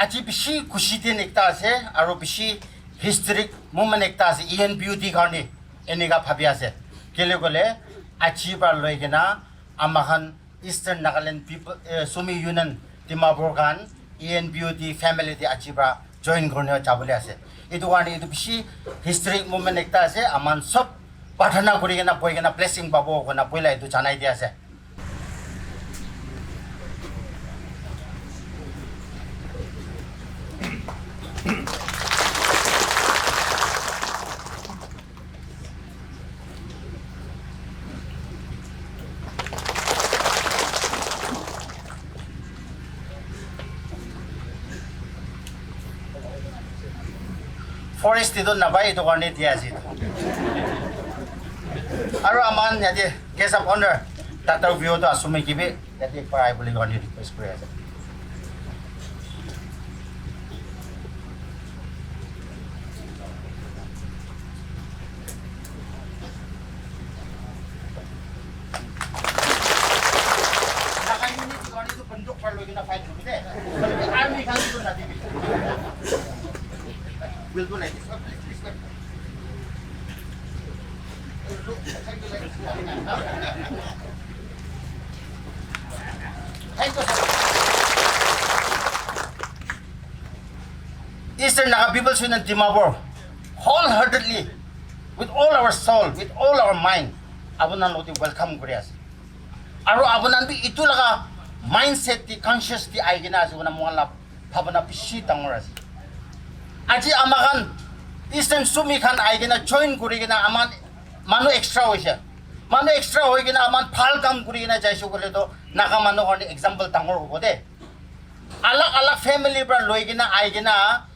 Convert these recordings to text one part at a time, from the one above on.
aji bishi kushi din ekta ase aro bishi historic moment ekta ase ENPUD karni eniga bhabi ase kele gole aji par loi kena amahan Eastern Nagaland people Sumi Union Dimapur kan ENPUD family di aji par join korne jabole ase itu karni itu bishi historic moment ekta ase aman sob pathana kuri kena boi kena blessing babo kena boila itu janai dia ase. Forest itu nabai itu karni dia sih. Aro aman jadi guest of honor Dr. Vihuto Assumi kibi jadi parai boleh karni request kuri ase. Naga unit karni itu bentuk perlu kita fight dulu deh. Kalau army kan itu nanti. We'll do like this. Eastern Naga People's Union Dimapur, wholeheartedly, with all our soul, with all our mind, abunan loti welcome Koreas. Aro abunan bi itu laga mindset di conscious di aigina as una mualap pabana pishi tangoras. Aji amakan Eastern Sumi kan aigina join kurigina aman manu extra hoisha. Manu extra hoigina aman phal kam kurigina jaisu kole to naga manu kan example tangor hobode. Alak family bra loigina aigina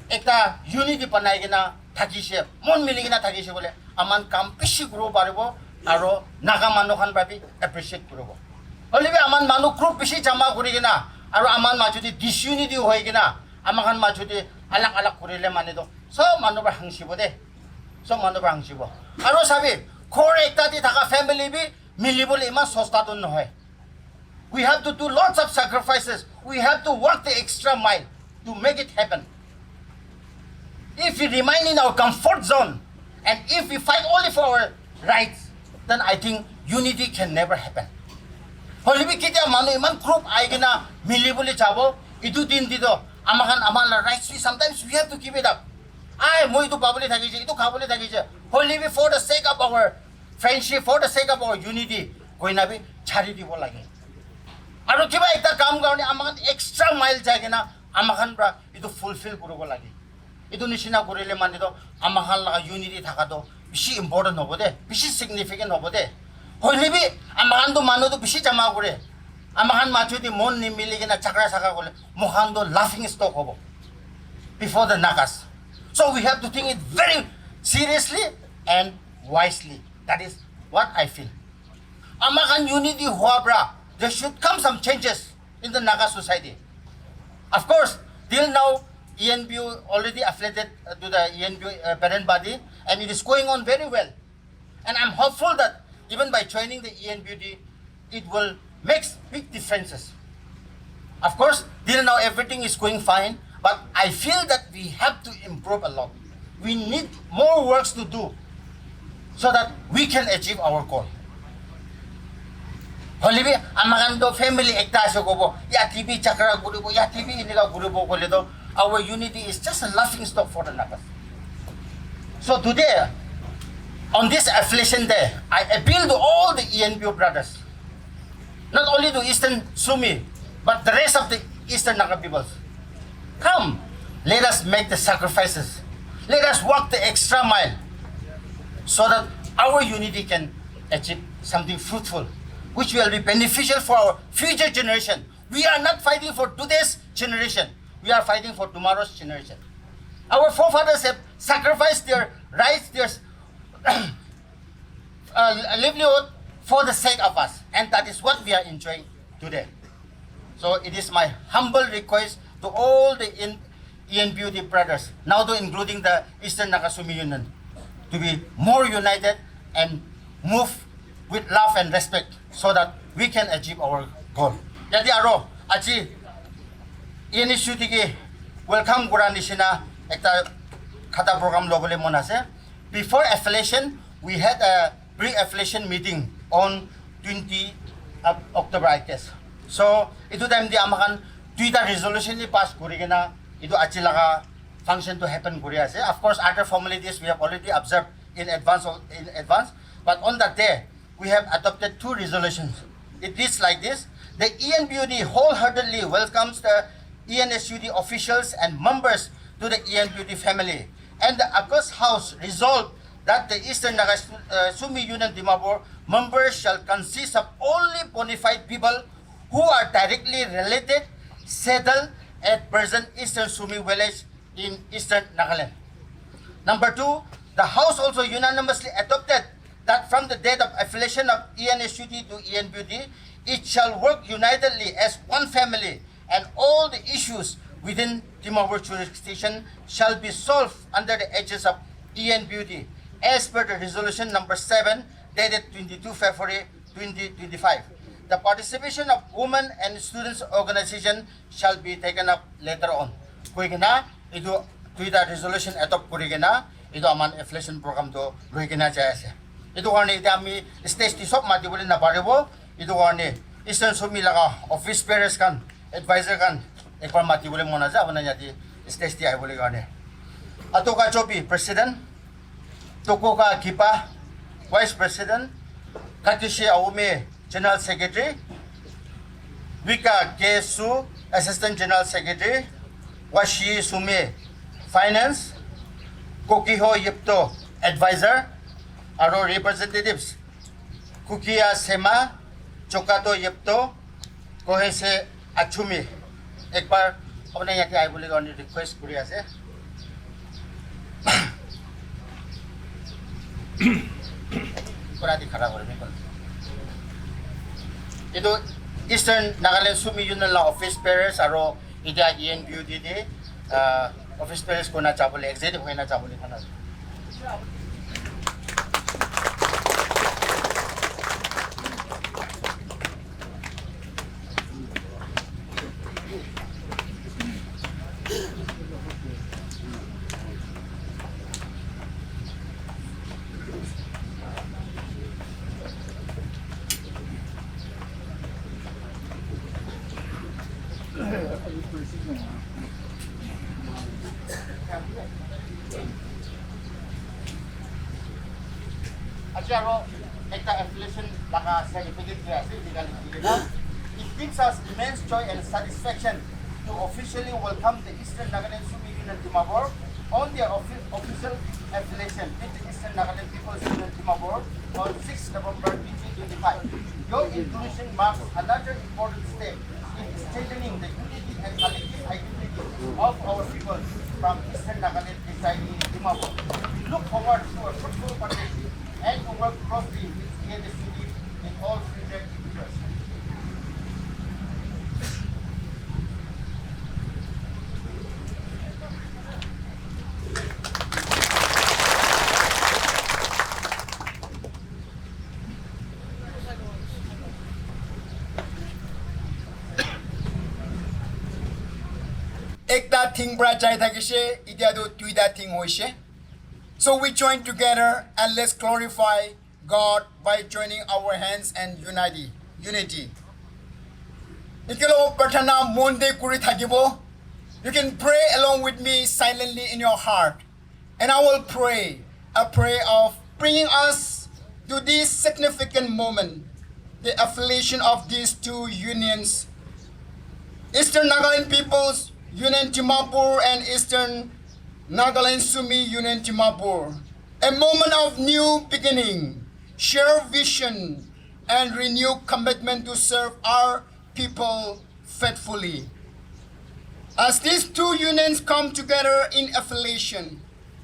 ekta unity panaigina thakise mon miligina thakise bole aman kam pishi grow paribo aro naga manu kan babi appreciate kurobo. Olibe aman manu group pishi jama kurigina aro aman majudi disunity hoigina amakan majudi alak kurile mane to so manu ba hangsibo de so manu ba hangsibo aro sabi core ekta di thaka family bi milibole iman sosta don nohoy. We have to do lots of sacrifices. We have to work the extra mile to make it happen. If we remain in our comfort zone and if we fight only for our rights, then I think unity can never happen. Holibi kita manu iman group aigina milibole jabo itu din dido amakan amala rights sometimes we have to give it up. I mo itu babole thakise itu khabole thakise only for the sake of our friendship, for the sake of our unity koina bi chari dibo lage. Aro kiba ekta kam garne amakan extra mile jagena amakan bra itu fulfill kurobo lage. Itu nishina kurile mane to amakan laga unity thakado bishi important hobode bishi significant hobode. Only bi amakan to manu to bishi jama kore. Amahan machudi mon ni miligina chakra saka kole mohando laughing stock hobo before the Nagas. So we have to think it very seriously and wisely. That is what I feel. Amakan unity huabra. There should come some changes in the Naga society. Of course, till now ENPU already affiliated to the ENPU parent body, and it is going on very well. And I'm hopeful that even by joining the ENPUD, it will makes big differences. Of course, till now everything is going fine, but I feel that we have to improve a lot. We need more works to do so that we can achieve our goal. Holibi, amagando family ektasyo ko po, ya TV chakra guru po, ya TV iniga guru po ko lito, our unity is just a laughing stock for the Nagas. So today, on this affiliation day, I appeal to all the ENPU brothers, not only to Eastern Sumi, but the rest of the Eastern Naga peoples. Come, let us make the sacrifices. Let us walk the extra mile so that our unity can achieve something fruitful, which will be beneficial for our future generation. We are not fighting for today's generation. We are fighting for tomorrow's generation. Our forefathers have sacrificed their rights, their livelihood for the sake of us, and that is what we are enjoying today. So it is my humble request to all the ENPUD brothers, now to including the Eastern Sumi Union, to be more united and move with love and respect so that we can achieve our goal. Yadi aro, achi ENSUD ki welcome kura nishina ekta khata program lobole mon ase. Before affiliation, we had a pre-affiliation meeting on 20 October, I guess. So ito time di amakan tuita resolution ni pass kuri kena ito achilaka function to happen kuri ase. Of course, other formalities we have already observed in advance. But on that day, we have adopted 2 resolutions. It reads like this: the ENPUD wholeheartedly welcomes the ENSUD officials and members to the ENPUD family, and the August House resolved that the Eastern Sumi Union Dimapur members shall consist of only bona fide people who are directly related, settled at present Eastern Sumi village in Eastern Nagaland. Number 2, the House also unanimously adopted that from the date of affiliation of ENSUD to ENPUD, it shall work unitedly as one family, and all the issues within Dimapur jurisdiction shall be solved under the aegis of ENPUD, as per the resolution number 7, dated 22 February 2025. The participation of women and students organization shall be taken up later on. Kung na ito tuita resolution adopt kuri na ito aman affiliation program to loy na jayase. Ito karne iti ami stage tisop matibuli na paribo. Ito karne Eastern Sumi laka office bearers kan advisor kan ekbar matibuli mo na ja abana nyati stage ti ay buli karne. Ato ka chopi president, toko ka kipa vice president, Katishi Aume general secretary, Wika Kesu assistant general secretary, Washi Sume finance, Kokiho Yipto advisor, aro representatives Kukia Sema, Chokato Yipto, Kohese Achumi. एक बार अपने यहाँ के आई बोले गाने request करिया से पूरा दिखा रहा है मेरे को ये तो Eastern Nagaland Sumi Union la office bearers aro ida ENPUD de office bearers ko na chabole executive ko na chabole kana Acharo, ekta affiliation laka certificate kaya si it gives us immense joy and satisfaction to officially welcome the Eastern Nagaland Sumi Union Dimapur on their official affiliation with the Eastern Nagaland People's Union Dimapur on 6 November 2025. Your inclusion marks another important step in strengthening the unity and collective identity of our people from Eastern Nagaland residing in Dimapur. We look forward to a fruitful partnership and to work closely with ENSUD in all future interests. Ekta thing brajai thakishe idiado tuida thing hoishe. So we join together and let's glorify God by joining our hands and unity. Ikelo prathana monde kuri thakibo. You can pray along with me silently in your heart. And I will pray a prayer of bringing us to this significant moment, the affiliation of these 2 unions, Eastern Nagaland People's Union Dimapur and Eastern Nagaland Sumi Union Dimapur. A moment of new beginning, shared vision, and renewed commitment to serve our people faithfully. As these 2 unions come together in affiliation,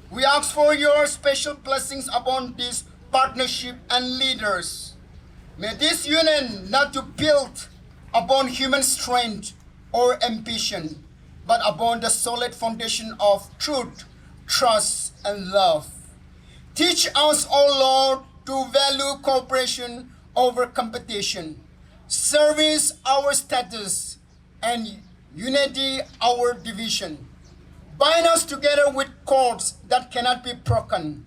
we ask for your special blessings upon this partnership and leaders. May this union not to build upon human strength or ambition, but upon the solid foundation of truth, trust, and love. Teach us, O Lord, to value cooperation over competition, service our status, and unity our division. Bind us together with cords that cannot be broken,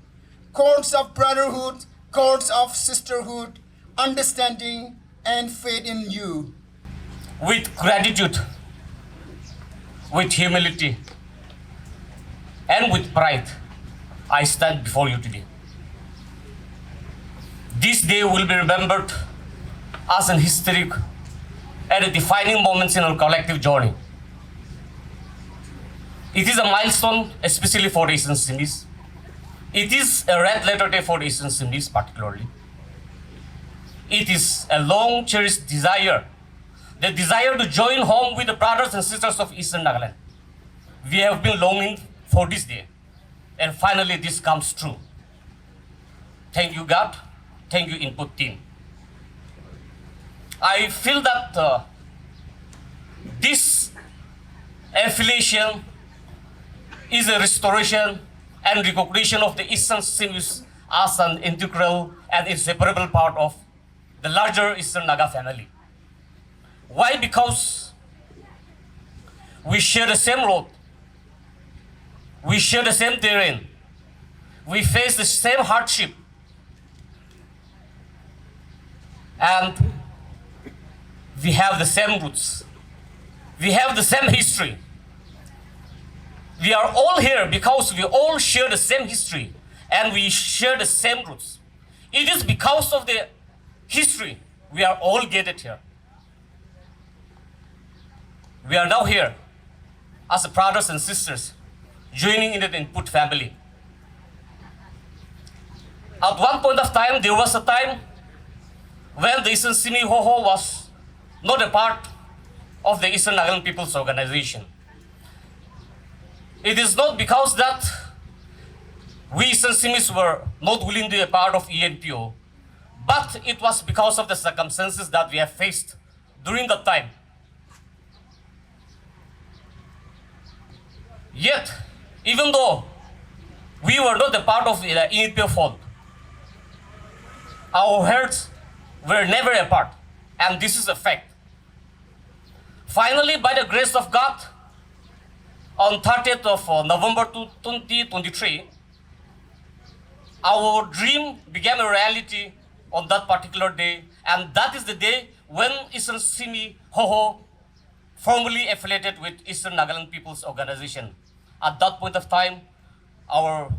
cords of brotherhood, cords of sisterhood, understanding, and faith in you. With gratitude, with humility, and with pride, I stand before you today. This day will be remembered as an historic and a defining moment in our collective journey. It is a milestone, especially for the Eastern Sumis. It is a red letter day for the Eastern Sumis particularly. It is a long cherished desire, the desire to join home with the brothers and sisters of Eastern Nagaland. We have been longing for this day, and finally this comes true. Thank you, God. Thank you, ENPUD team. I feel that this affiliation is a restoration and recognition of the Eastern Sumis as an integral and inseparable part of the larger Eastern Naga family. Why? Because we share the same road, we share the same terrain, we face the same hardship, and we have the same roots, we have the same history. We are all here because we all share the same history and we share the same roots. It is because of the history we are all gathered here. We are now here as brothers and sisters joining in the ENPUD family. At one point of time, there was a time when the Eastern Sumi Hoho was not a part of the Eastern Nagaland People's Organization. It is not because that we Eastern Sumis were not willing to be a part of ENPO, but it was because of the circumstances that we have faced during that time. Yet, even though we were not a part of the ENPO fold, our hearts were never apart, and this is a fact. Finally, by the grace of God, on 30th of November 2023, our dream became a reality on that particular day, and that is the day when Eastern Sumi Hoho formally affiliated with Eastern Nagaland People's Organization. At that point of time, our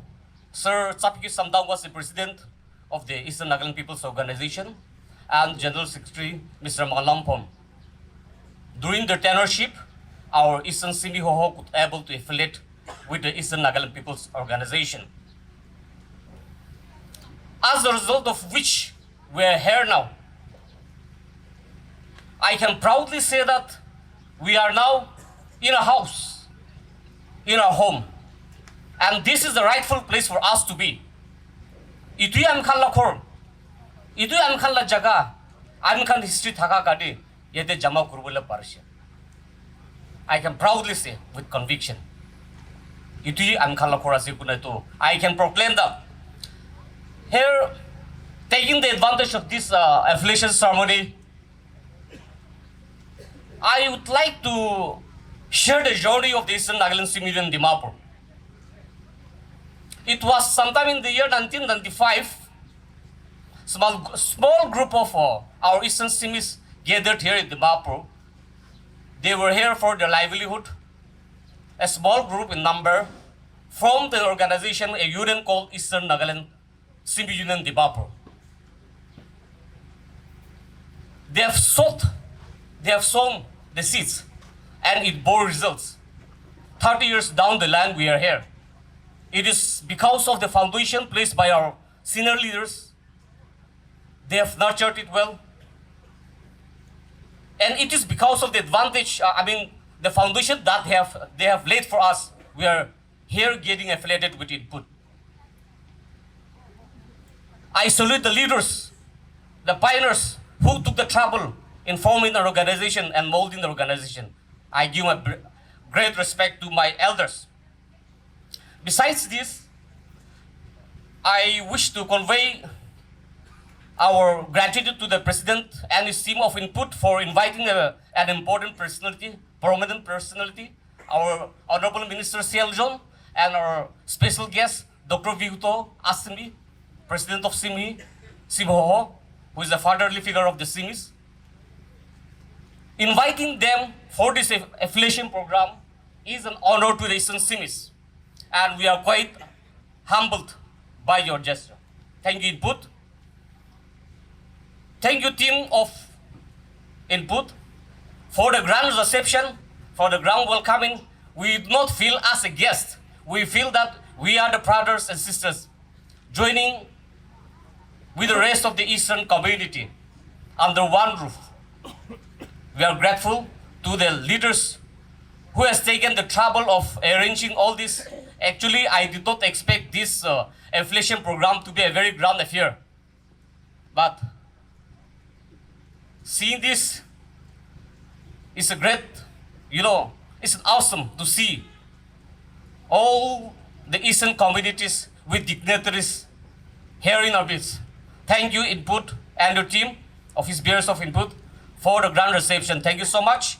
Sir Chapiki Samdang was the president of the Eastern Nagaland People's Organization, and General Secretary Mr. Malampom. During the tenureship, our Eastern Sumi Hoho could able to affiliate with the Eastern Nagaland People's Organization. As a result of which we are here now. I can proudly say that we are now in a house, in our home, and this is the rightful place for us to be. Itu am kan la khor, itu am kan la jaga, am kan history thaka kadi, yete jama kurbula parsha. I can proudly say with conviction. Itu am kan la khor asi kunai. I can proclaim that here, taking the advantage of this affiliation ceremony, I would like to share the journey of the Eastern Nagaland Sumi Union Dimapur. It was sometime in the year 1995, small group of our Eastern Sumis gathered here in Dimapur. They were here for their livelihood. A small group in number formed the organization, a union called Eastern Nagaland Sumi Union Dimapur. They have sown the seeds, and it bore results. 30 years down the line, we are here. It is because of the foundation placed by our senior leaders. They have nurtured it well. And it is because of the advantage, the foundation that they have laid for us, we are here getting affiliated with ENPUD. I salute the leaders, the pioneers who took the trouble in forming the organization and molding the organization. I give my great respect to my elders. Besides this, I wish to convey our gratitude to the President and his team of ENPUD for inviting an important personality prominent personality, our Honorable Minister Sealjon, and our special guest, Dr. Vihuto Assumi, President of Sumi, Hoho, who is the fatherly figure of the Simis. Inviting them for this affiliation program is an honor to the Eastern Simis, and we are quite humbled by your gesture. Thank you, ENPUD. Thank you, team of ENPUD, for the grand reception, for the grand welcoming. We do not feel as a guest. We feel that we are the brothers and sisters joining with the rest of the Eastern community under one roof. We are grateful to the leaders who has taken the trouble of arranging all this. Actually, I did not expect this affiliation program to be a very grand affair. But seeing this is a great, it's awesome to see all the Eastern communities with dignitaries here in our midst. Thank you, ENPUD, and your team, Office Bearers of ENPUD, for the grand reception. Thank you so much.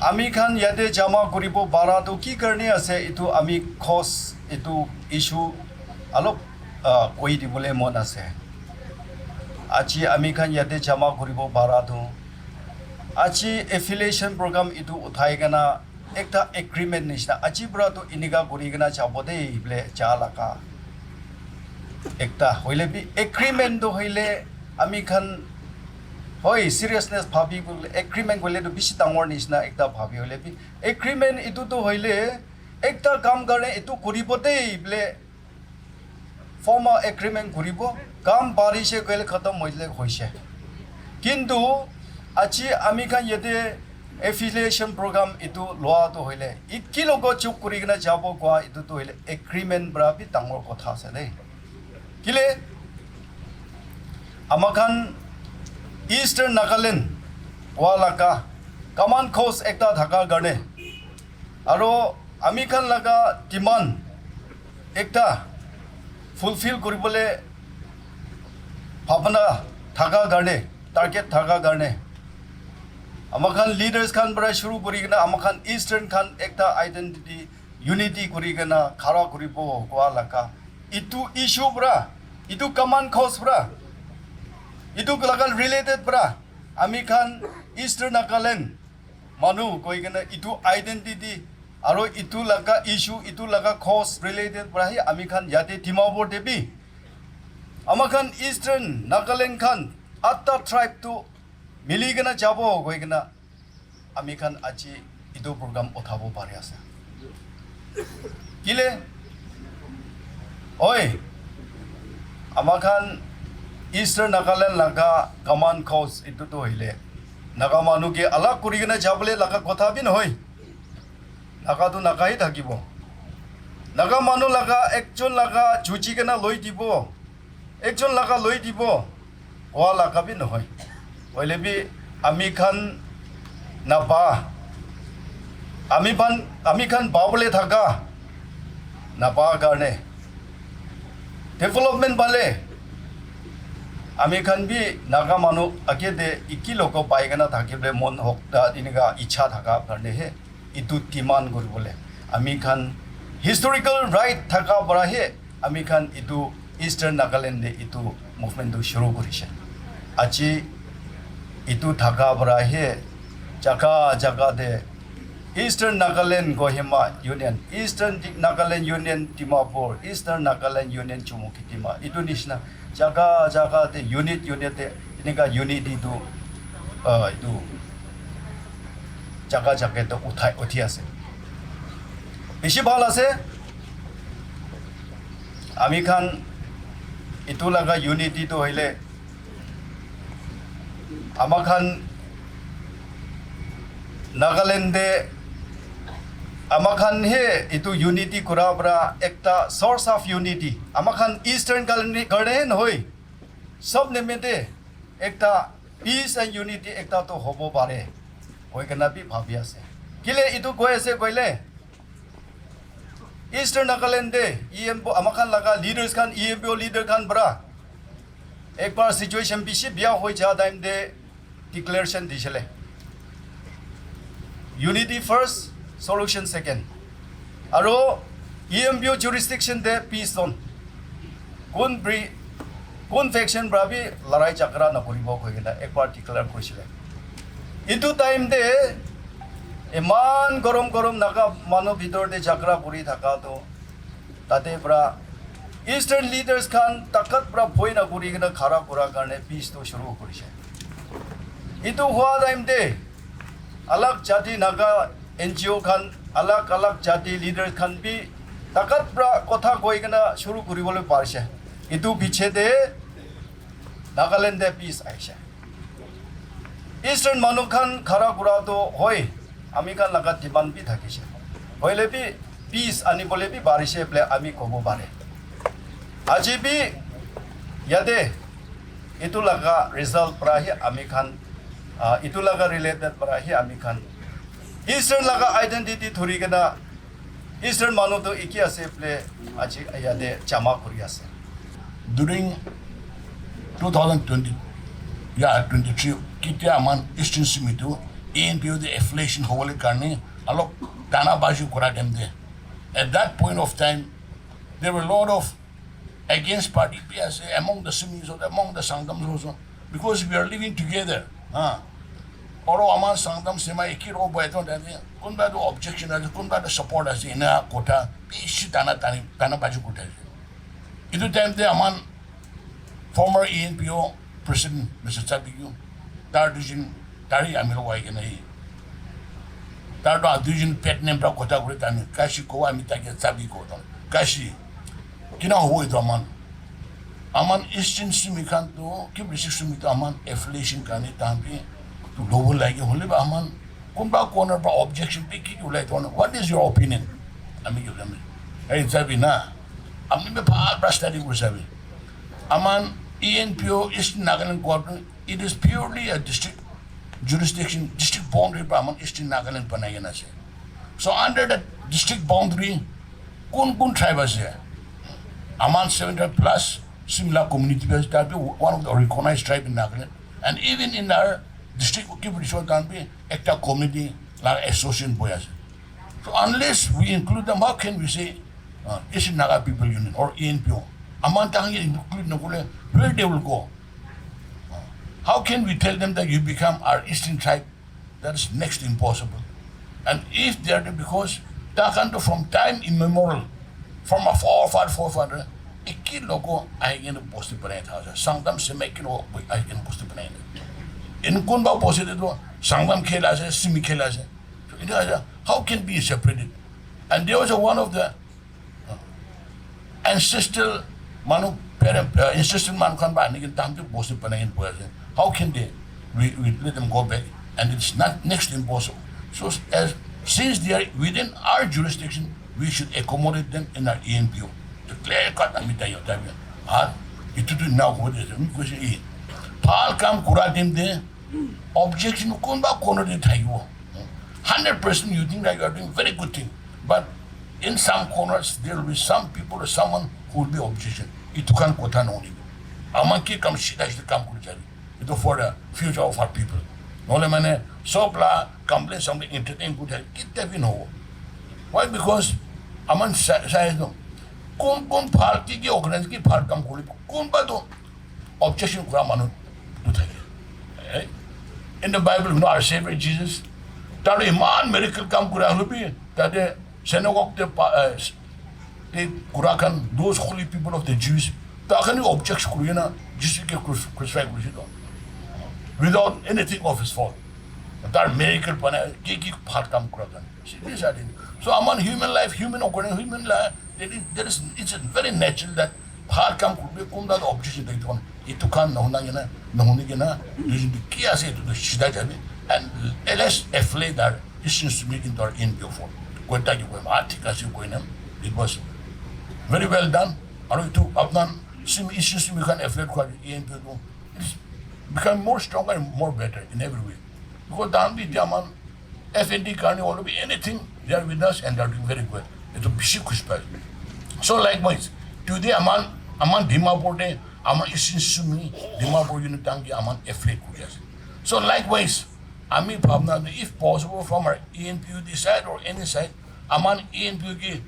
আমি খান ইয়াতে জমা কৰিব পাৰাটো কি কাৰণে আছে এটো আমি খস এটো ইস্যু অলপ কৈ দিবলৈ মন আছে আজি আমি খান ইয়াতে জমা কৰিব পাৰাটো আজি এফিলিয়েশন প্ৰগ্ৰাম এটো উঠাই গনা একটা এগ্ৰিমেন্ট নিচিনা আজি পৰাটো ইনিগা কৰি গনা যাব দেই বোলে যা লাকা একটা হইলে বি এগ্ৰিমেন্টটো হইলে আমি খান হয় সিরিয়াসনেস ভাবি বলে এগ্রিমেন্ট হইলে তো বেশি ডাঙর নিচিনা একটা ভাবি হইলে বি এগ্রিমেন্ট এটো তো হইলে একটা কাম কাৰণে এটো কৰিবতেই বলে ফৰ্মাল এগ্ৰিমেন্ট কৰিব কাম বাৰিছে গলে খতম হইলে হৈছে কিন্তু আজি আমি খান ইয়াতে এফিলিয়েশন প্রোগ্রাম এটো লোৱাটো হইলে ইকি লগত চুক কৰি কিনে যাব কোৱা এটো তো হইলে এগ্ৰিমেন্ট বৰা বি ডাঙৰ কথা আছে দেই কিলে আমাখান Eastern Nagaland walaka command coast ekta thaka garne aro ami khan laga demand ekta fulfill koribole bhabana thaka garne target thaka garne amakhan leaders khan bara shuru korigena amakhan Eastern khan ekta identity unity korigena khara koribo walaka itu issue bra itu command coast bra itu kelakan related bra ami khan Eastern Nagaland manu koi gana itu identity aro itu laga issue itu laga cause related bra hi ami khan yate Dimapur debi amakhan Eastern Nagaland khan atta tribe to mili gana jabo koi gana ami khan aji itu program uthabo pare ase kile oi amakhan Eastern Nagaland laga command coast itu to hile naga manu ke alag kurigena jable laga kotha bin hoy naga to nagai thakibo Naga manu laga ekjon laga juji kena loi dibo. Ekjon laga loi dibo. Oa laga bi nohoi. Oile bi ami khan napa. Ami khan babole thaka. Napa karne. Development bale. Ami khan bi naga manu ake de iki loko pai kena thakible mon hokta diniga icha thaka karne he. Itu timan gori bole. Ami khan historical right thaka bara he. Ami khan itu Eastern Nagaland de itu movement do shuru korise. Achi itu thaka bara he. Jaga de Eastern Nagaland Kohima Union, Eastern Nagaland Union Dimapur, Eastern Nagaland Union Chumukitima. Itu nisna jaga de unit de ini ka unity itu jaga itu uthi ase. Beshi bhal ase. Ami khan itu laga unity to hoile amakhan Nagaland de amakhan he itu unity kurabra ekta source of unity amakhan Eastern garden hoi sob nemete ekta peace and unity ekta to hobo bare hoi kana bi bhabya se kile itu goe se koile Eastern Nagaland de EMPO amakhan laga leaders khan EMPO leader khan bra ek bar situation bishi bia hoi ja time de declaration dishale unity first solution second. Aro EMPO jurisdiction de peace zone. Kun faction brabi larai chakra na koribo koigena ek particular koisile. Itu time de eman gorom naga mano bidor de chakra puri thaka to tate bra Eastern leaders khan takat bra phoi na kuri gena khara kura karne peace to shuru korise. Itu hua time de alag jati naga NGO khan alag jati leader khan bi takat pra kotha koi kana shuru kuribole parise itu piche de Nagaland de peace aise Eastern manu khan khara kura to hoi ami khan laga demand bi thakise hoile bi peace ani bole bi barise ple ami kobo bare aji bi yade itu laga result pra hi ami khan itu laga related pra hi ami khan Eastern laga identity thuri gana Eastern manu to iki ase ple aji ayade chama kuri ase during 2020 23 kitya aman Eastern Sumi to ENPUD the affiliation hole karne alok dana baji kura demde at that point of time there were a lot of against party PS among the Sumis or among the Sangams also because we are living together Oro aman sangdam sema ekiro boeton dane kunba do objection ase kunba do support ase ina kota bishi dana baju kota itu time de aman former ENPO president Mr. Chabigu tar division tari amiro wai gena hi tar do division pet name pra kota kore tani kashi ko ami ta ke Chabi ko don kashi kina ho itu aman Eastern Sumi kan to ki British Sumi to aman affiliation kani tampi to double like only aman kumba corner pa objection piki you like what is your opinion ami you lami hey Chabi na ami me pa study ko sabi aman ENPO Eastern Nagaland court it is purely a district jurisdiction district boundary pa aman Eastern Nagaland panai na se so under the district boundary kun tribe ase aman 700 plus similar community based type one of the recognized tribe in Nagaland and even in our district can be ekta community like association boys. So unless we include them, how can we say Eastern Naga People Union or ENPO? Amantangi include Nagule, where they will go? How can we tell them that you become our Eastern tribe? That is next to impossible. And if they are because Takanto from time immemorial, from a forefather, iki logo I can post the planet house. Sangdam se make I can post the planet. In Kunba posited Sangam Kelase, Simi Kelase. So how can be separated? And there was one of the ancestral Manu ancestral man can buy and time to post the Panayan person. How can they we let them go back? And it's not next to impossible. So as since they are within our jurisdiction, we should accommodate them in our ENPU. The clear cut and meet your time. It to now what is the question is. Pal kam kuratim de objection kumba kono de tayo. 100% you think that you are doing very good thing, but in some corners there will be some people or someone who will be objection. It can kota no ni. Amanki kam shida kam kurjari. It for the future of our people. Nole mane sopla complain something entertain good help. Kita we know. Why? Because aman size no. Kon party ki organize ki part kam kuri. Kon ba do objection kura manu do thake. In the Bible, you know our Savior Jesus. That a man miracle kam kura hubi. That the synagogue the kurakan those holy people of the Jews. That can you object kurina Jesus ke crucify kurisido. Without anything of his fault. That miracle pana ki part kam kurakan. See these are things. So among human life, human occurrence, human life, it's very natural that part kam kurbe kum that objection that one. Itu kan nahuna gina using the key as to the shida jabi and let's affiliate our Eastern Sumi into our ENPUD form. It was very well done. Aru itu apnan Eastern Sumi can affiliate kwa ENPUD. It's become more stronger and more better in every way. Because down the Diaman, FND Karni will be anything, they are with us and they are doing very good. It's a bishop kushpa. So likewise, today Aman Dimapur de Aman Eastern Sumi Dimapur unit tangi Aman affiliate kujas. So likewise, Ami Bhavna, if possible from our ENPUD side or any side, Aman ENPUD ki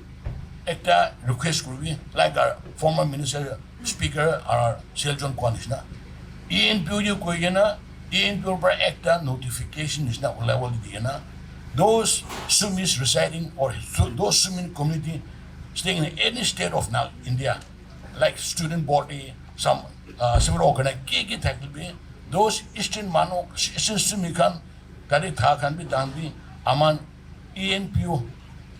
ekta request kurbi, like our former minister speaker, our Seljon Kwanishna. ENPUD ko yana, ENPUD per ekta notification is not level yana. Those Sumis residing or those Sumi community staying in any state of now India, like student body, some civil organization, those Eastern Sumi kan kari tha kan be dandi aman ENPUD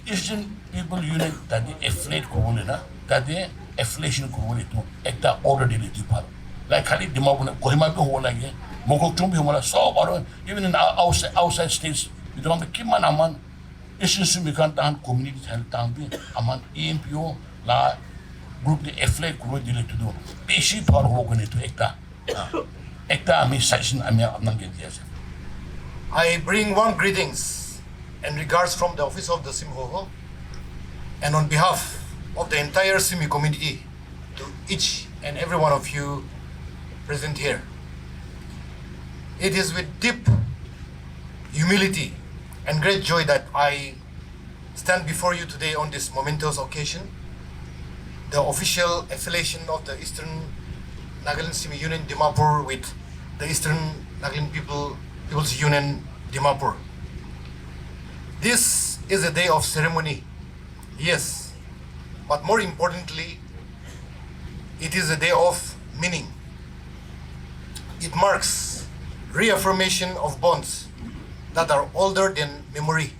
Eastern People Unit tadi affiliate ko bolena tadi affiliation ko bole to ekta already liti par like khali Dimapur na Kohima be ho lagi Mokok tum be ho mala so aro even in outside states you don't keep man aman Eastern Sumi kan tan community health tan be aman ENPUD la group de affiliate ko dile to do peshi par ho ko ne to ekta ami session ami apnang ke diya se. I bring warm greetings and regards from the office of the Sim Hoho and on behalf of the entire Simi community to each and every one of you present here. It is with deep humility and great joy that I stand before you today on this momentous occasion, the official affiliation of the Eastern Nagaland Sumi Union Dimapur with the Eastern Nagaland People's Union Dimapur. This is a day of ceremony, yes, but more importantly, it is a day of meaning. It marks reaffirmation of bonds that are older than memory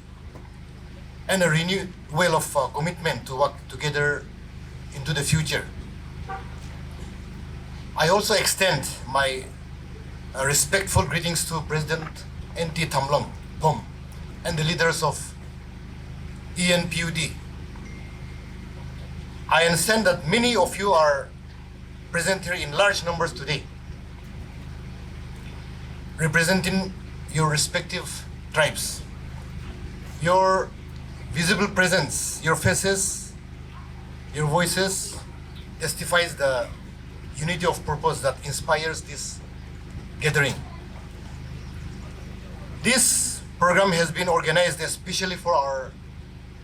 and a renewed will of commitment to work together into the future. I also extend my respectful greetings to President N.T. Thamlong Pom and the leaders of ENPUD. I understand that many of you are present here in large numbers today, representing your respective tribes. Your visible presence, your faces, your voices testifies the unity of purpose that inspires this gathering. This program has been organized especially for our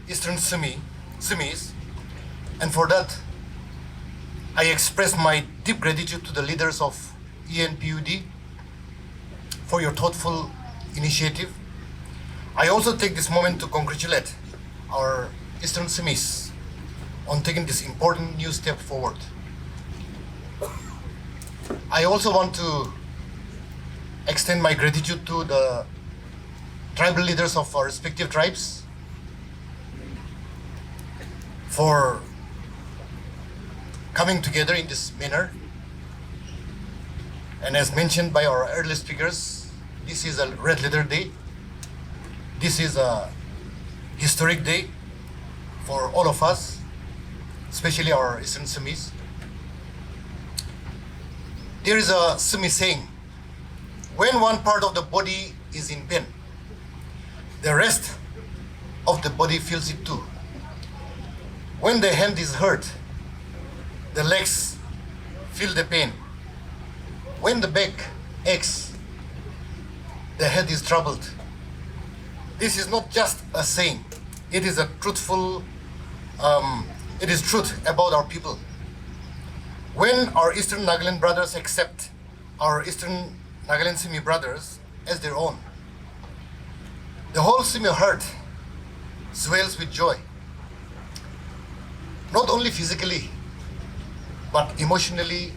Eastern Sumis, and for that, I express my deep gratitude to the leaders of ENPUD for your thoughtful initiative. I also take this moment to congratulate our Eastern Sumis on taking this important new step forward. I also want to extend my gratitude to the tribal leaders of our respective tribes for coming together in this manner. And as mentioned by our earlier speakers, this is a Red Letter Day. This is a historic day for all of us, especially our Eastern Sumis. There is a Sumi saying, when one part of the body is in pain, the rest of the body feels it too. When the hand is hurt, the legs feel the pain. When the back aches, the head is troubled. This is not just a saying. It is a truthful, it is truth about our people. When our Eastern Nagaland brothers accept our Eastern Nagaland Sumi brothers as their own, the whole Sumi heart swells with joy. Not only physically, but emotionally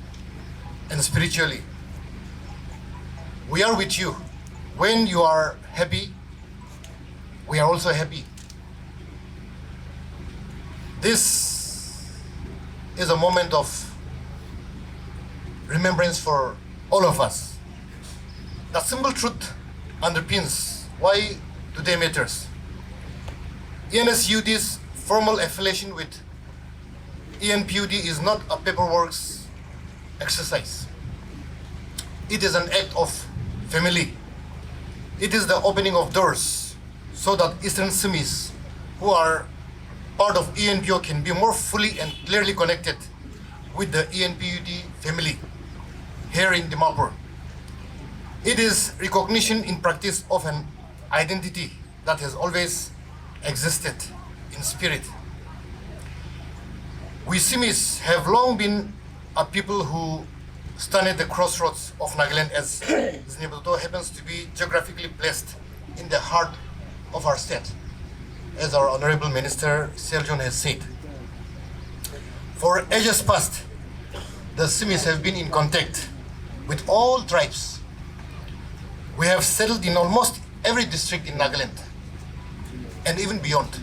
and spiritually. We are with you. When you are happy, we are also happy. This is a moment of remembrance for all of us. The simple truth underpins why today matters. ENSUD's formal affiliation with ENPUD is not a paperwork exercise. It is an act of family. It is the opening of doors so that Eastern Sumis who are part of ENPO can be more fully and clearly connected with the ENPUD family here in Dimapur. It is recognition in practice of an identity that has always existed in spirit. We Simis have long been a people who stand at the crossroads of Nagaland, as Vihuto happens to be geographically placed in the heart of our state, as our Honorable Minister Seljon has said. For ages past, the Simis have been in contact with all tribes. We have settled in almost every district in Nagaland and even beyond.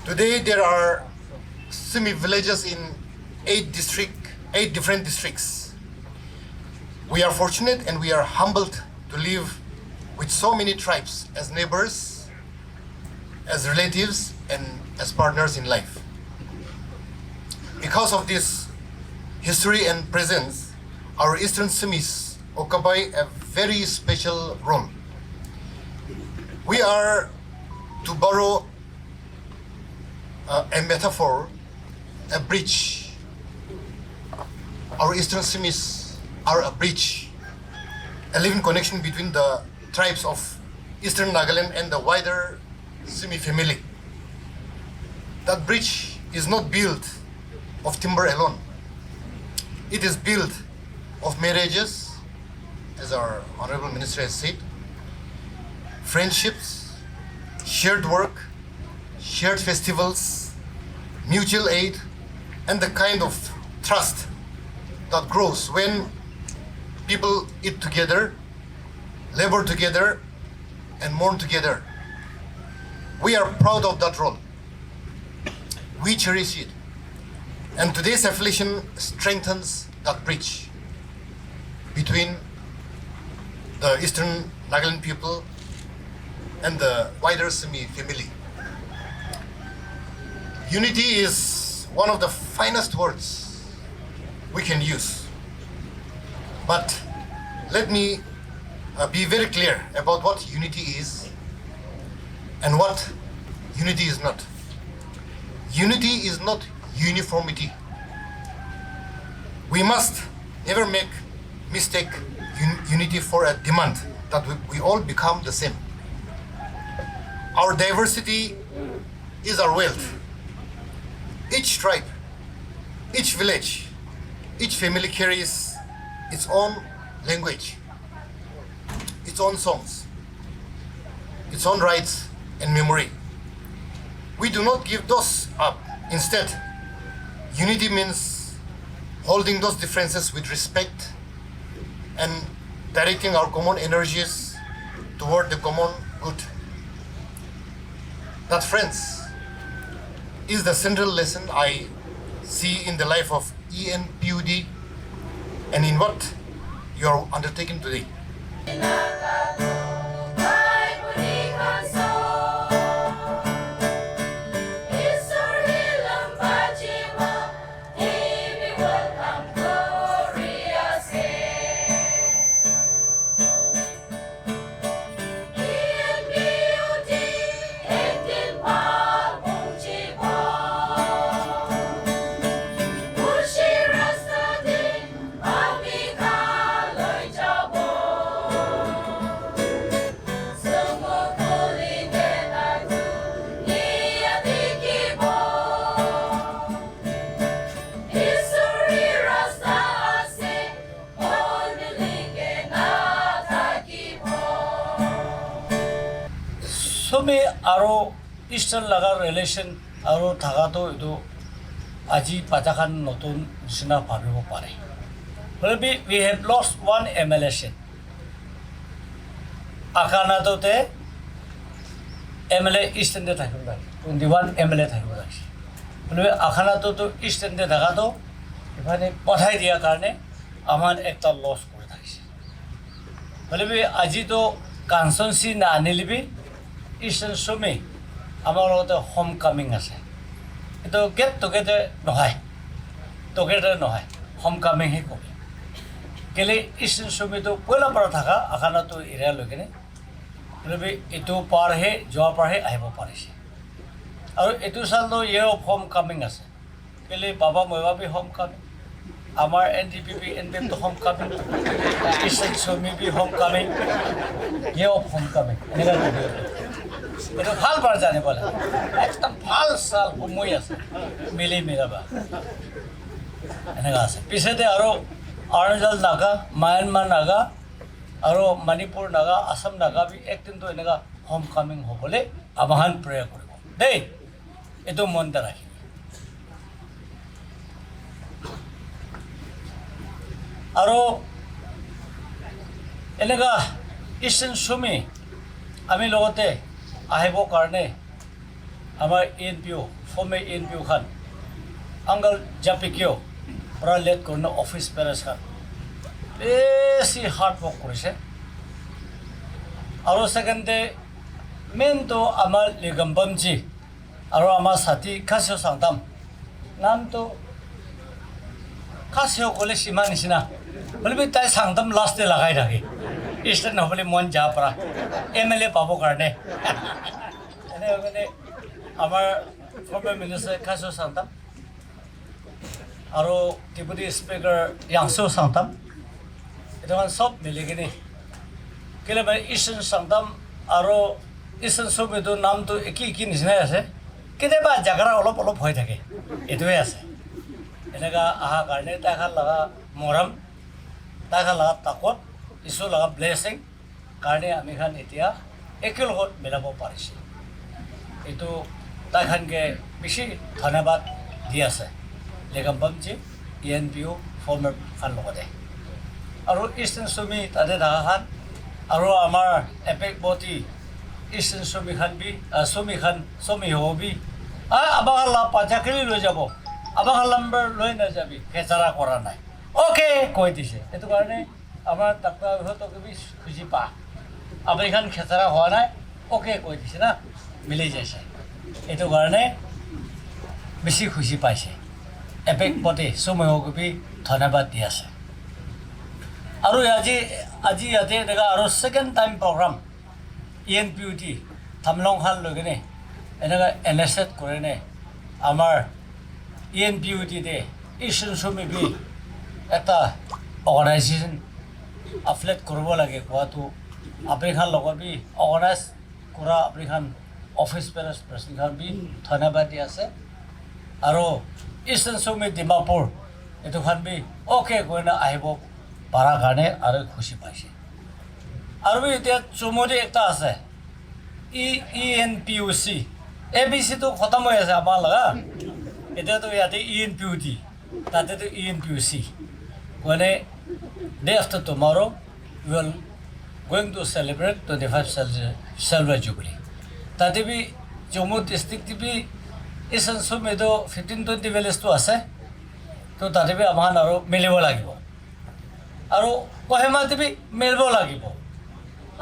Today there are Sumi villages in 8 different districts. We are fortunate and we are humbled to live with so many tribes as neighbors, as relatives, and as partners in life. Because of this history and presence, our Eastern Sumis occupy a very special role. We are, to borrow a metaphor, a bridge. Our Eastern Sumis are a bridge, a living connection between the tribes of Eastern Nagaland and the wider Sumi family. That bridge is not built of timber alone. It is built of marriages, as our Honorable Minister has said, friendships, shared work, shared festivals, mutual aid, and the kind of trust that grows when people eat together, labor together, and mourn together. We are proud of that role. We cherish it. And today's affiliation strengthens that bridge between the Eastern Nagaland people and the wider Sumi family. Unity is one of the finest words we can use. But let me be very clear about what unity is and what unity is not. Unity is not uniformity. We must never mistake unity for a demand that we all become the same. Our diversity is our wealth. Each tribe, each village, each family carries its own language, its own songs, its own rights and memory. We do not give those up. Instead, unity means holding those differences with respect and directing our common energies toward the common good. That, friends, is the central lesson I see in the life of ENPUD and in what you are undertaking today. Sumi আৰু Eastern লগা relation আৰু থাকাটো এইটো আজি পাতাখান নতুন নিচিনা ভাবিব পাৰে maybe we have lost one MLA seat আখানাটোতে MLA Eastern দে থাকিব লাগে 21 MLA থাকিব লাগে maybe আখানাটোতো Eastern দে থাকাটো এখানে পঠাই দিয়াৰ কাৰণে আমাৰ একটা লছ কৰি থাকিছে maybe আজি তো কনসেন্সি না আনিলিবি Eastern Sumi আমাৰ লগতে হোম কামিং আছে এটো গেট টুগেদাৰ নহয় টুগেদাৰ নহয় হোম কামিং হে কবি কেলে Eastern Sumi তো পয়লা পৰা থাকা আখানাটো এৰিয়া লৈকেনে maybe এটো পাৰ হে যোৱা পাৰ হে আহিব পাৰিছে আৰু এটো সালটো ইয়ে অফ হোম কামিং আছে কেলে বাবা মইবাবি হোম কামিং আমাৰ NDPP NPM তো হোম কামিং Eastern Sumi বি হোম কামিং ইয়ে অফ হোম কামিং এনেকা এটা ভাল পাৰ জানিব লাগে একদম ভাল সাল সময় আছে মিলি মিলাবা এনেকা আছে পিছতে আৰু অৰুণাচল নাগা মায়ানমাৰ নাগা আৰু মণিপুৰ নাগা আসাম নাগা বি একদিনটো এনেকা হোম কামিং হ'বলৈ আহ্বান প্ৰেয়াৰ কৰিব দেই এইটো মনতে ৰাখি আৰু এনেকা Eastern Sumi আমি লগতে আহিবৰ কাৰণে আমাৰ ENPU ফৰ্মে ENPU খান আংগল জাপিকিও পৰা লেট কৰিলে অফিচ পেৰেছ খান বেছি হাৰ্ড ৱৰ্ক কৰিছে আৰু ছেকেণ্ডে মেইনটো আমাৰ লিগম্বমজি আৰু আমাৰ সাথী খাসিও চাংতাম নামটো খাসিও ক'লে সীমা নিচিনা বলিবি তাই চাংতাম লাষ্টে লগাই থাকে Eastern নহ'লে মন যা পৰা MLA পাবৰ কাৰণে এনে মানে আমাৰ ফৰ্মাৰ মিনিষ্টাৰ খাসিও চাংতাম আৰু ডেপুটি স্পিকাৰ ইয়াংছেও চাংতাম এটা সব মিলি কিনে কেলে মানে Eastern চাংতাম আৰু Eastern Sumiটো নামটো একি নিচিনাই আছে কেতিয়াবা জাগাৰা অলপ অলপ হৈ থাকে এইটোৱে আছে এনেকা আহা কাৰণে তাইখান লগা মৰম তাইখান লগা তাকত ঈশ্বৰ লগা ব্লেছিং কাৰণে আমি খান এতিয়া একেলগত মিলাব পাৰিছোঁ এইটো তাইখানকে বেছি ধন্যবাদ দি আছে লিগম্বমজি ENPU ফৰ্মাৰ খান লগতে আৰু Eastern Sumi তাতে থাকা খান আৰু আমাৰ এপেকবতী Eastern Sumi খান বি Sumi হবি আবাৰ লা পাঁচাকেলি লৈ যাব আবাৰ নম্বৰ লৈ নাযাবি খেচাৰা কৰা নাই অ'কে কৈ দিছে এইটো কাৰণে আমাৰ ডাক্তৰ বিহুতক বি খুজি পা আপুনি খান খেচাৰা হোৱা নাই অ'কে কৈ দিছে না মিলি যাইছে এইটো কাৰণে বেছি খুচি পাইছে এপেকবতী Sumi হবি ধন্যবাদ দি আছে আৰু আজি ইয়াতে এনেকা আৰু ছেকেণ্ড টাইম প্ৰগ্ৰাম ENPUD থামলং খান লৈ কিনে এনেকা NSS কৰেনে আমাৰ ENPUD দে Eastern Sumi বি এটা অৰ্গেনাইজেশ্যন আফলেট কৰিব লাগে কোৱাটো আপুনি খান লগত বি অৰ্গেনাইজ কৰা আপুনি খান অফিচ প্ৰেচিডেণ্ট খান বি ধন্যবাদ দি আছে আৰু Eastern Sumi ডিমাপুৰ এইটো খান বি অ'কে কৈনে আহিব পাৰা কাৰণে আৰু খুচি পাইছে আৰু এতিয়া চুমুৰি একটা আছে ENPUC ABCটো খতম হৈ আছে আমাৰ লগা এতিয়াতো ইয়াতে ENPUD তাতেতো ENPUC মানে day after tomorrow we will going to celebrate 25 silver jubilee তাতে বি জম্মু ডিষ্ট্ৰিক্ট বি Eastern Sumi তো 15-20 ভিলেজটো আছে তো তাতে বি আমাৰ আৰু মিলিব লাগিব আৰু কহেমাতে বি মিলিব লাগিব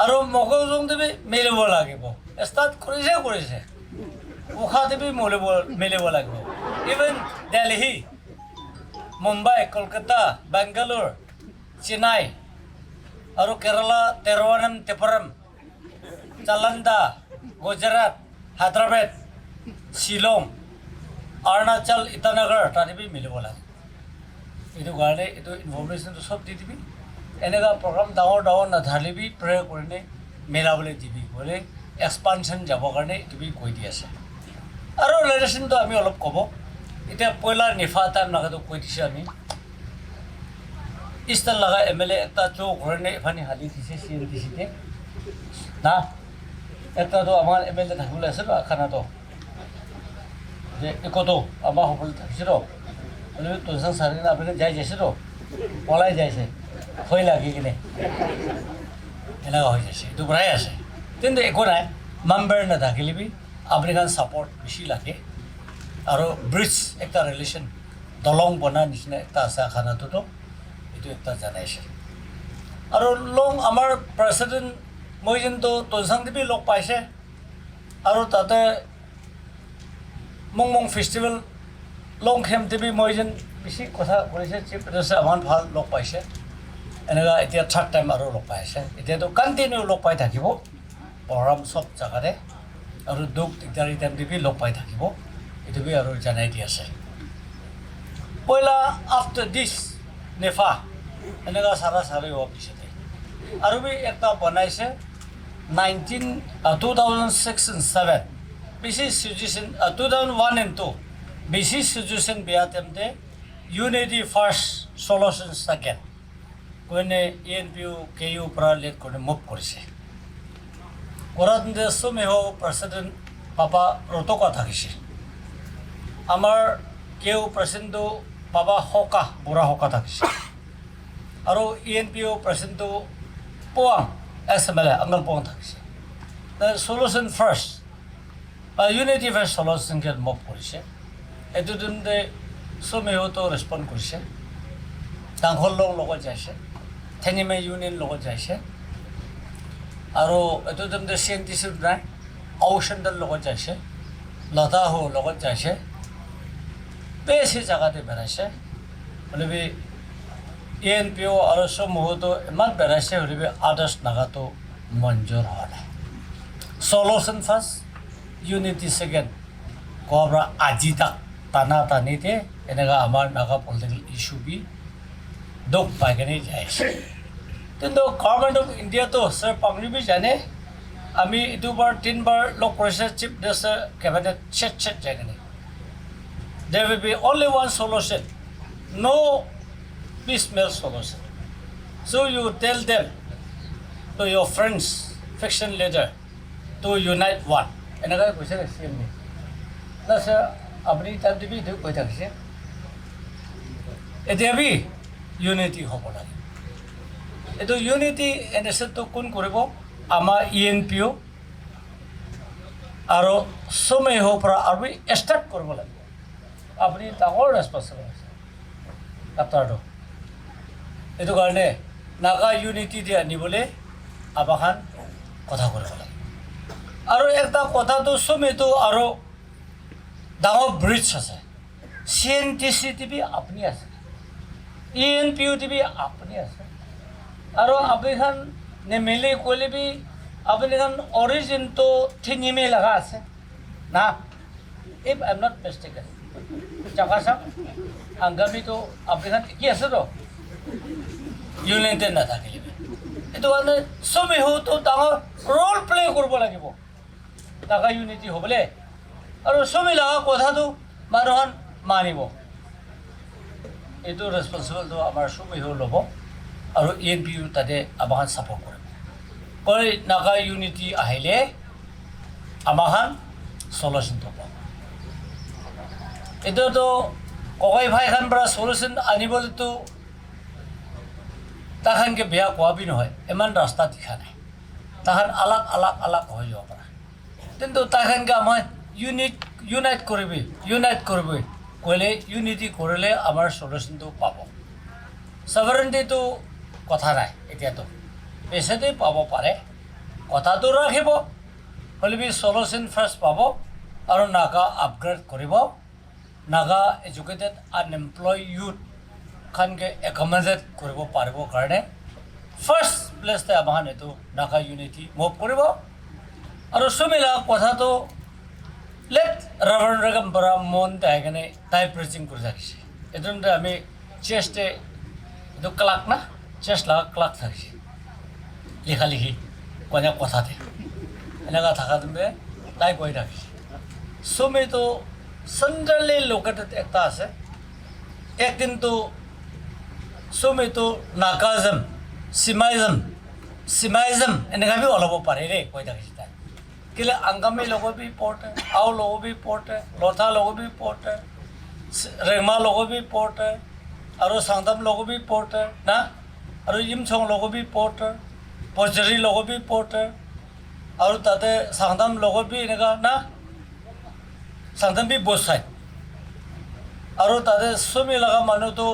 আৰু মগজুং দেবী মিলিব লাগিব ষ্টাৰ্ট কৰিছে উষা দেবী মিলিব লাগিব ইভেন দিল্লী মুম্বাই কলকাতা বেংগালোৰ চেন্নাই আৰু কেৰালা ত্ৰিপুৰম চালান্দা গুজৰাট হায়দৰাবাদ শ্বিলং অৰুণাচল ইটানগৰ তাতে বি মিলিব লাগে এইটো কাৰণে এইটো ইনফৰমেশ্যনটো চব দি দিবি এনেকা প্ৰগ্ৰাম ডাঙৰ নাথালিবি প্ৰেয়াৰ কৰিনে মিলাবলৈ দিবি বোলে এক্সপানশ্যন যাবৰ কাৰণে তুমি কৈ দি আছে আৰু ৰিলেশ্যনটো আমি অলপ ক'ব এতিয়া পইলা নিফা টাইম লগাটো কৈ দিছে আমি Eastern লগা MLA এটা চৌ ঘৰণে এফানি হালি দিছে CNDCতে না একটাতো আমাৰ MLA থাকিবলৈ আছে ৰ খানাটো যে একতো আমাৰ সকলো থাকিছে ৰ তোৰচাং চাৰিদিন আপুনি যাই যাইছে ৰ পলাই যাইছে ভয় লাগি কিনে এনেকুৱা হৈ যাইছে এইটো পৰাই আছে কিন্তু একো নাই মেম্বাৰ নাথাকিলেবি আপুনি কাৰণ ছাপৰ্ট বেছি লাগে আৰু ব্ৰিজ একটা ৰিলেশ্যন দলং বনাৰ নিচিনা এটা আছে খানাটোতো এইটো এটা জনাইছে আৰু লং আমাৰ প্ৰেচিডেণ্ট মই যোনটো তোৰচাং দেৱী লগ পাইছে আৰু তাতে মং ফেষ্টিভেল লং খেম দেৱী মই যেন বেছি কথা কৰিছে চিফ মিনিষ্টাৰ আমাৰ ভাল লগ পাইছে এনেকুৱা এতিয়া থাৰ্ড টাইম আৰু লগ পাইছে এতিয়াতো কণ্টিনিউ লগ পাই থাকিব প্ৰগ্ৰাম চব জেগাতে আৰু দুখ দিগদাৰী টাইম দেৱী লগ পাই থাকিব এইটো বি আৰু জনাই দি আছে পইলা আফটাৰ দিছ নেফা এনেকুৱা চাৰি হোৱাৰ পিছতে আৰু বি এটা বনাইছে 2006 and 7 বেছি চিটুৱেশ্যন 2001 and 2 বেছি চিটুৱেশ্যন বেয়া টাইমতে ইউনিটি ফাৰ্ষ্ট সলিউশ্যন ছেকেণ্ড কোনে ENPU KU পৰা লেট কৰি মুভ কৰিছে কৰাতে সুমিহো প্ৰেচিডেণ্ট পাপা ৰতকা থাকিছিল আমাৰ KU প্ৰেচিডেণ্টটো পাপা হকা বুঢ়া হকা থাকিছিল আৰু ENPU প্ৰেচিডেণ্টটো পোৱাং SMLA আংগল পোৱাং থাকিছে সলিউশ্যন ফাৰ্ষ্ট ইউনিটি ফাৰ্ষ্ট সলিউশ্যনকে মুভ কৰিছে এইটো দিনতে সুমিহোতো ৰেছপণ্ড কৰিছে ডাঙৰ লগত যাইছে থেনিমে ইউনিয়ন লগত যাইছে আৰু এইটো দিনতে CNTC নাই আউচেণ্ডৰ লগত যাইছে লতাহো লগত যাইছে বেছি জেগাতে বেৰাইছে হ'লেবি ENPU আৰু সুমিহোতো ইমান বেৰাইছে হ'লেবি আদাৰ্ছ নাগাটো মঞ্জুৰ হোৱা নাই সলিউশ্যন ফাৰ্ষ্ট ইউনিটি ছেকেণ্ড ক'ৰবাৰ আজি তাক টানা টানিতে এনেকুৱা আমাৰ নাগা পলিটিকেল ইছ্যু বি দুখ পাই কিনে যাই আছে কিন্তু গভৰ্ণমেণ্ট অফ ইণ্ডিয়াটো ছাৰ পাংৰিবি জানে আমি এইটোবাৰ 3 বাৰ লগ কৰিছে চিফ মিনিষ্টাৰ কেবিনেট চেট যায় কিনে there will be only one solution no piecemeal solution so you tell them to your friends fiction leader to unite one এনেকৈ কৈছে CM না ছাৰ আপুনি তাত দিবি কৈ থাকিছে এতিয়া বি ইউনিটি হ'ব লাগে এইটো ইউনিটি ইনিচিয়েটিভটো কোন কৰিব আমাৰ ENPU আৰু সুমিহোৰ পৰা আমি ষ্টাৰ্ট কৰিব লাগিব আপুনি ডাঙৰ ৰেছপনচিবল আছে আপনাৰটো এইটো কাৰণে নাগা ইউনিটি দি আনিবলৈ আমাখান কথা কৰিব লাগে আৰু এটা কথাটো সুমিটো আৰু ডাঙৰ ব্ৰিজ আছে CNTC টিভি আপুনি আছে ENPU টিভি আপুনি আছে আৰু আপুনি নেমেলি কৰিলেবি আপুনি অৰিজিনটো ঠিনিমে লগা আছে না ইফ আই এম নট মিষ্টেকেন জাগা চাওক আংগামীটো আপুনি কি আছে তো ইউনিটেড নাথাকিলেবি এইটো কাৰণে সুমিহোতো ডাঙৰ ৰোল প্লে কৰিব লাগিব নাগা ইউনিটি হ'বলৈ আৰু সুমি লগা কথাটো মানুহখন মানিব এইটো ৰেছপনচিবলটো আমাৰ সুমিহো ল'ব আৰু ENPU তাতে আমাক ছাপৰ্ট কৰিব কৰি নাগা ইউনিটি আহিলে আমাক সলিউশ্যনটো পাব এইটোতো ককাই ভাইখান পৰা সলিউশ্যন আনিবলৈতো তাহানকে বেয়া কোৱাবি নহয় ইমান ৰাস্তা দেখা নাই তাহান আলাগ হৈ যাব পাৰে কিন্তু তাহানকে আমাৰ ইউনাইট কৰিবি কৰিলে ইউনিটি কৰিলে আমাৰ সলিউশ্যনটো পাব সভাৰেণ্টিটো কথা নাই এতিয়াতো পেচাতেই পাব পাৰে কথাটো ৰাখিব হ'লেবি সলিউশ্যন ফাৰ্ষ্ট পাব আৰু নাগা আপগ্ৰেড কৰিব নাগা এডুকেটেড আনএমপ্লয় ইউথ খানকে একমডেট কৰিব পাৰিব কাৰণে ফাৰ্ষ্ট প্লেচতে আমাৰ এইটো নাগা ইউনিটি মুভ কৰিব আৰু সুমিলা কথাটো লেট ৰাভান পৰা মন আহি কিনে তাই প্ৰেচিং কৰি ৰাখিছে এইটো আমি চেষ্টে এইটো ক্লাক না চেষ্ট লগা ক্লাক থাকিছে লিখি কোনে কথাতে এনেকুৱা থকাতে তাই কৈ ৰাখিছে সুমিটো চেণ্ট্ৰেলি লোকেটেড একটা আছে একদিনটো সুমিটো নাগাজম চিমাইজম এনেকুৱা বি ওলাব পাৰে দেই কৈ থাকিছে তাই কেলে আংগামী লোক বি পড়তে আও লোক বি পড়তে লথা লোক বি পড়তে রেমা লোক বি পড়তে আৰু সাংদাম লোক বি পড়তে না আৰু ইমছং লোক বি পড়তে পজৰি লোক বি পড়তে আৰু তাতে সাংদাম লোক বি এনেকা না সাংদাম বি বসাই আৰু তাতে সুমি লগা মানুহটো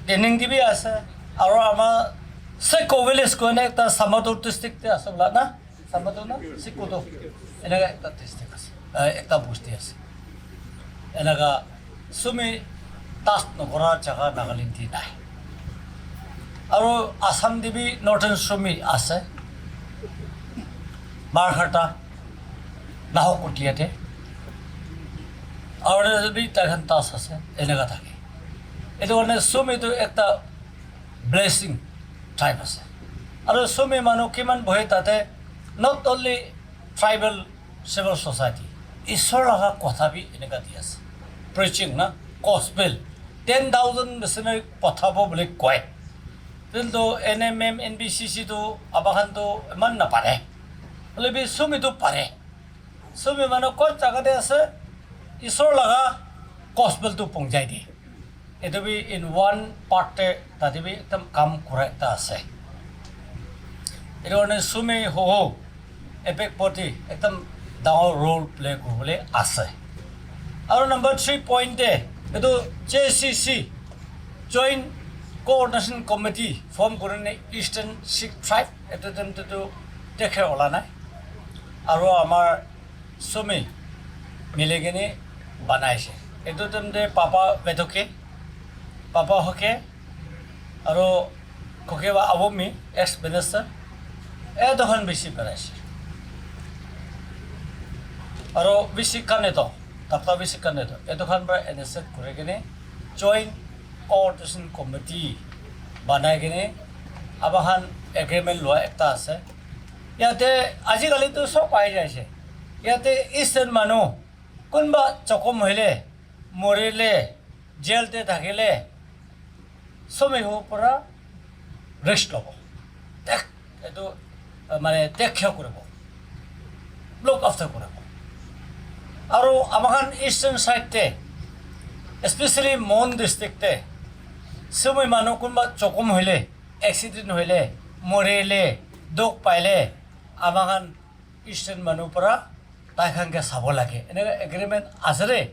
ট্ৰেইনিং দিবি আছে আৰু আমাৰ সে কোভিলিস কোনে একটা সামাদুর ডিস্ট্রিক্টে আছে বলা না সামাদুর না সিকুতো এনেকা একটা ডিস্ট্রিক্ট আছে একটা বস্তি আছে এনেকা সুমি তাস নকৰা জাগা নাগালেণ্ড নাই আৰু আসাম দিবি নৰ্থন সুমি আছে মাৰঘাটা নাহকটীয়াতে আৰু যদি তাখন তাস আছে এনেকা থাকে এইটো কাৰণে সুমিটো একটা ব্লেছিং ট্ৰাইব আছে আৰু সুমি মানুহ কিমান বহে তাতে not only tribal civil society ঈশ্বৰ লগা কথা বি এনেকা দি আছে প্ৰিচিং না গছপেল 10,000 মিছনাৰী পঠাব বুলি কয় কিন্তু NMM NBCCটো আবাখানটো ইমান নাপাৰে বোলে বি সুমিটো পাৰে সুমি মানুহ ক'ত জাগাতে আছে ঈশ্বৰ লগা গছপেলটো পঞ্চাই দিয়ে এইটো বি ইন ওৱান পাৰ্টে তাতে বি একদম কাম কৰা এটা আছে এইটো কাৰণে সুমি হোহো এপেক প্ৰতি একদম ডাঙৰ ৰোল প্লে কৰিবলৈ আছে আৰু নম্বৰ 3 পইণ্টে এইটো JCC joint coordination committee form কৰিনে ইষ্টাৰ্ণ শিখ ট্ৰাইব এইটো তেন্তেটো দেখে ওলা নাই আৰু আমাৰ সুমি মিলি কিনে বনাইছে এইটো তেন্তে পাপা বেদকে পাপা হকে আৰু ককেবা আবমি এক্স মিনিষ্টাৰ দুখন বেছি পেলাইছে আৰু বেছি কাৰণেতো তাপা বেছি কাৰণেতো দুখন পৰা এনএছএত কৰি কিনে জইণ্ট কোঅৰ্ডিনেশ্যন কমিটি বনাই কিনে আবাখান এগ্ৰিমেণ্ট লোৱা এটা আছে ইয়াতে আজিকালিতো চব পাই যাইছে ইয়াতে ইষ্টাৰ্ণ মানুহ কোনোবা জখম হ'লে মৰিলে জেলতে থাকিলে সুমিহৰ পৰা ৰেষ্ট ল'ব এইটো মানে দেখীয় কৰিব লুক আফটাৰ কৰিব আৰু আমাখান ইষ্টাৰ্ণ ছাইডতে স্পেচিয়েলি মন ডিষ্ট্ৰিক্টে সুমি মানুহ কোনোবা জখম হ'লে এক্সিডেণ্ট হ'লে মৰিলে দুখ পাইলে আমাখান ইষ্টাৰ্ণ মানুহৰ পৰা তাইখানকে চাব লাগে এনেকৈ এগ্ৰিমেণ্ট আছে দেই